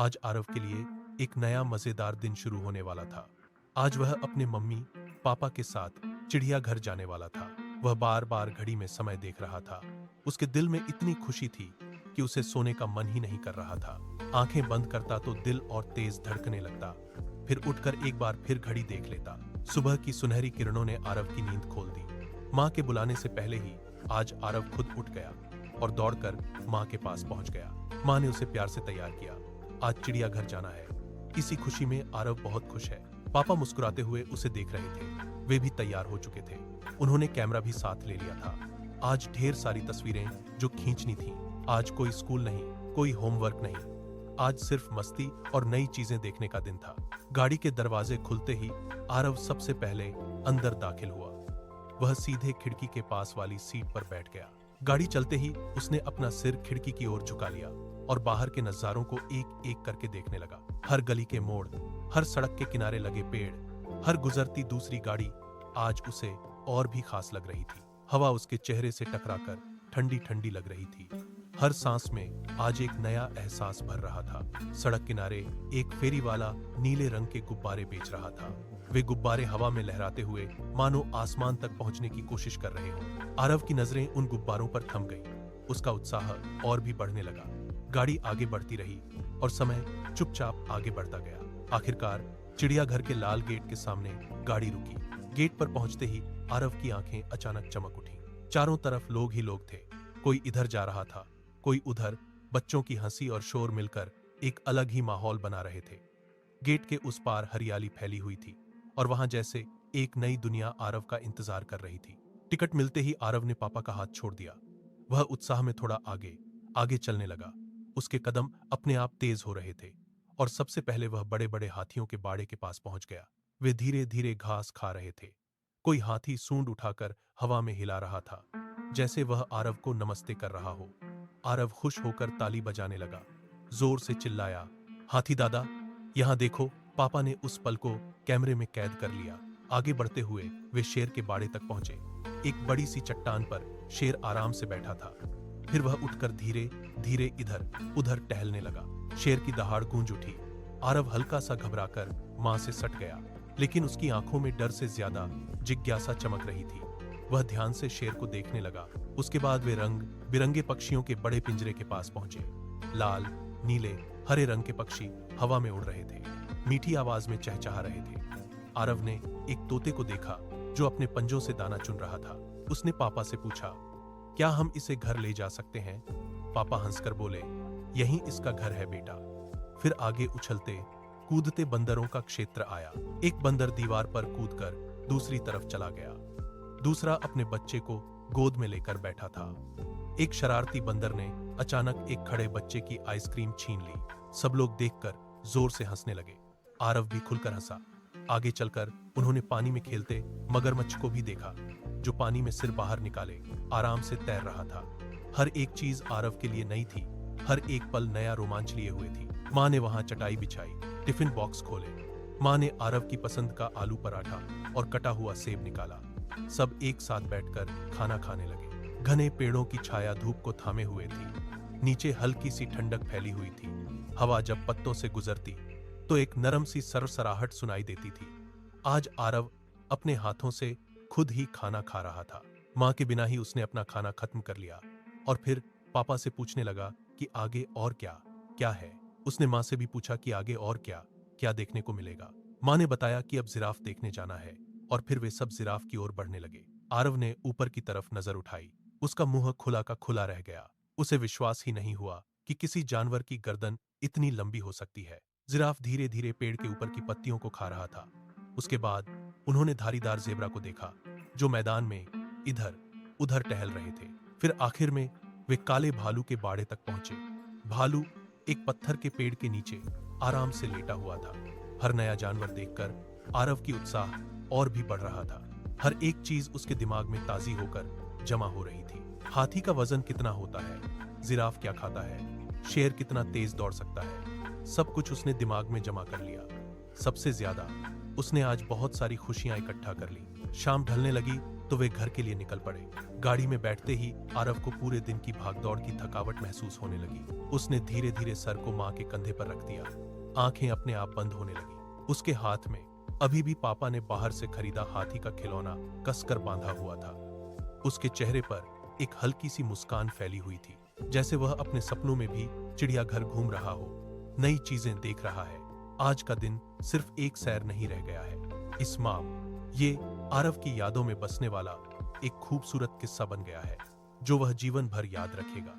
आज आरव के लिए एक नया मजेदार दिन शुरू होने वाला था। आज वह अपने मम्मी पापा के साथ चिड़ियाघर जाने वाला था। वह बार बार घड़ी में समय देख रहा था। उसके दिल में इतनी खुशी थी कि उसे सोने का मन ही नहीं कर रहा था। आंखें बंद करता तो दिल और तेज धड़कने लगता, फिर उठकर एक बार फिर घड़ी देख लेता। सुबह की सुनहरी किरणों ने आरव की नींद खोल दी। माँ के बुलाने से पहले ही आज आरव खुद उठ गया और दौड़कर माँ के पास पहुंच गया। माँ ने उसे प्यार से तैयार किया। आज चिड़ियाघर जाना है। इसी खुशी में आरव बहुत खुश है। पापा मुस्कुराते हुए उसे देख रहे थे। वे भी तैयार हो चुके थे। उन्होंने कैमरा भी साथ ले लिया था। आज ढेर सारी तस्वीरें जो खींचनी थी। आज कोई स्कूल नहीं, कोई होमवर्क नहीं। आज सिर्फ मस्ती और नई चीजें देखने का दिन था। गाड़ी के दरवाजे खुलते ही आरव सबसे पहले अंदर दाखिल हुआ। वह सीधे खिड़की के पास वाली सीट पर बैठ गया। गाड़ी चलते ही उसने अपना सिर खिड़की की ओर झुका लिया और बाहर के नजारों को एक एक करके देखने लगा। हर गली के मोड़, हर सड़क के किनारे लगे पेड़, हर गुजरती दूसरी गाड़ी आज उसे और भी खास लग रही थी। हवा उसके चेहरे से टकराकर ठंडी ठंडी लग रही थी। हर सांस में आज एक नया एहसास भर रहा था। सड़क किनारे एक फेरी वाला नीले रंग के गुब्बारे बेच रहा था। वे गुब्बारे हवा में लहराते हुए मानो आसमान तक पहुंचने की कोशिश कर रहे हों। आरव की नजरें उन गुब्बारों पर थम गई। उसका उत्साह और भी बढ़ने लगा। गाड़ी आगे बढ़ती रही और समय चुपचाप आगे बढ़ता गया। आखिरकार चिड़ियाघर के लाल गेट के सामने गाड़ी रुकी। गेट पर पहुंचते ही आरव की आंखें अचानक चमक उठी। चारों तरफ लोग ही लोग थे। कोई इधर जा रहा था, कोई उधर। बच्चों की हंसी और शोर मिलकर एक अलग ही माहौल बना रहे थे। गेट के उस पार हरियाली फैली हुई थी और वहां जैसे एक नई दुनिया आरव का इंतजार कर रही थी। टिकट मिलते ही आरव ने पापा का हाथ छोड़ दिया। वह उत्साह में थोड़ा आगे आगे चलने लगा। उसके कदम अपने आप तेज हो रहे थे और सबसे पहले वह बड़े बड़े हाथियों के बाड़े के पास पहुंच गया। वे धीरे धीरे घास खा रहे थे। कोई हाथी सूंड उठाकर हवा में हिला रहा था, जैसे वह आरव को नमस्ते कर रहा हो। आरव खुश होकर ताली बजाने लगा, जोर से चिल्लाया, हाथी दादा, यहां देखो। पापा ने उस पल को कैमरे में कैद कर लिया। आगे बढ़ते हुए वे शेर के बाड़े तक पहुंचे। एक बड़ी सी चट्टान पर शेर आराम से बैठा था। फिर वह उठकर धीरे धीरे इधर उधर टहलने लगा। शेर की दहाड़ गूंज उठी। आरव हल्का सा घबराकर मां से सट गया, लेकिन उसकी आंखों में डर से ज्यादा जिज्ञासा चमक रही थी। वह ध्यान से शेर को देखने लगा। उसके बाद वे रंग बिरंगे पक्षियों के बड़े पिंजरे के पास पहुंचे। लाल, नीले, हरे रंग के पक्षी हवा में उड़ रहे थे, मीठी आवाज में चहचहा रहे थे। आरव ने एक तोते को देखा जो अपने पंजों से दाना चुन रहा था। उसने पापा से पूछा, क्या हम इसे घर ले जा सकते हैं? पापा हंसकर बोले, यही इसका घर है बेटा। फिर आगे उछलते कूदते बंदरों का क्षेत्र आया। एक बंदर दीवार पर कूदकर दूसरी तरफ चला गया। दूसरा अपने बच्चे को गोद में लेकर बैठा था। एक शरारती बंदर ने अचानक एक खड़े बच्चे की आइसक्रीम छीन ली। सब लोग देखकर जोर से हंसने लगे। आरव भी खुलकर हंसा। आगे चलकर उन्होंने पानी में खेलते मगरमच्छ को भी देखा, जो पानी में सिर बाहर निकाले आराम से तैर रहा था। हर एक चीज आरव के लिए नई थी। हर एक पल नया रोमांच लिए हुए थी। माँ ने वहां चटाई बिछाई, टिफिन बॉक्स खोले। माँ ने आरव की पसंद का आलू पराठा और कटा हुआ सेब निकाला। सब एक साथ बैठकर खाना खाने लगे। घने पेड़ों की छाया धूप को थामे हुए थी। नीचे हल्की सी ठंडक फैली हुई थी। हवा जब पत्तों से गुजरती तो एक नरम सी सरसराहट सुनाई देती थी। आज आरव अपने हाथों से खुद ही खाना खा रहा था। माँ के बिना ही उसने अपना खाना खत्म कर लिया और फिर पापा से पूछने लगा कि आगे और क्या क्या है। उसने माँ से भी पूछा कि आगे और क्या क्या देखने को मिलेगा। माँ ने बताया कि अब जिराफ देखने जाना है और फिर वे सब जिराफ की ओर बढ़ने लगे। आरव ने ऊपर की तरफ नजर उठाई। उसका मुंह खुला का खुला रह गया। उसे विश्वास ही नहीं हुआ कि किसी जानवर की गर्दन इतनी लंबी हो सकती है। जिराफ धीरे धीरे पेड़ के ऊपर की पत्तियों को खा रहा था। उसके बाद उन्होंने धारीदार जेब्रा को देखा, जो मैदान में इधर उधर टहल रहे थे। फिर आखिर में वे काले भालू के बाड़े तक पहुंचे। भालू एक पत्थर के पेड़ के नीचे आराम से लेटा हुआ था। हर नया जानवर देखकर आरव की उत्साह और भी बढ़ रहा था। हर एक चीज उसके दिमाग में ताजी होकर जमा हो रही थी। हाथी का वजन कितना होता है, जिराफ क्या खाता है, शेर कितना तेज दौड़ सकता है, सब कुछ उसने दिमाग में जमा कर लिया। सबसे ज्यादा उसने आज बहुत सारी खुशियां इकट्ठा कर ली। शाम ढलने लगी तो वे घर के लिए निकल पड़े। गाड़ी में बैठते ही आरव को पूरे दिन की भागदौड़ की थकावट महसूस होने लगी। उसने धीरे धीरे सर को माँ के कंधे पर रख दिया। आंखें अपने आप बंद होने लगी। उसके हाथ में अभी भी पापा ने बाहर से खरीदा हाथी का खिलौना कसकर बांधा हुआ था। उसके चेहरे पर एक हल्की सी मुस्कान फैली हुई थी, जैसे वह अपने सपनों में भी चिड़ियाघर घूम रहा हो, नई चीजें देख रहा है। आज का दिन सिर्फ एक सैर नहीं रह गया है, इस माँ ये आरव की यादों में बसने वाला एक खूबसूरत किस्सा बन गया है, जो वह जीवन भर याद रखेगा।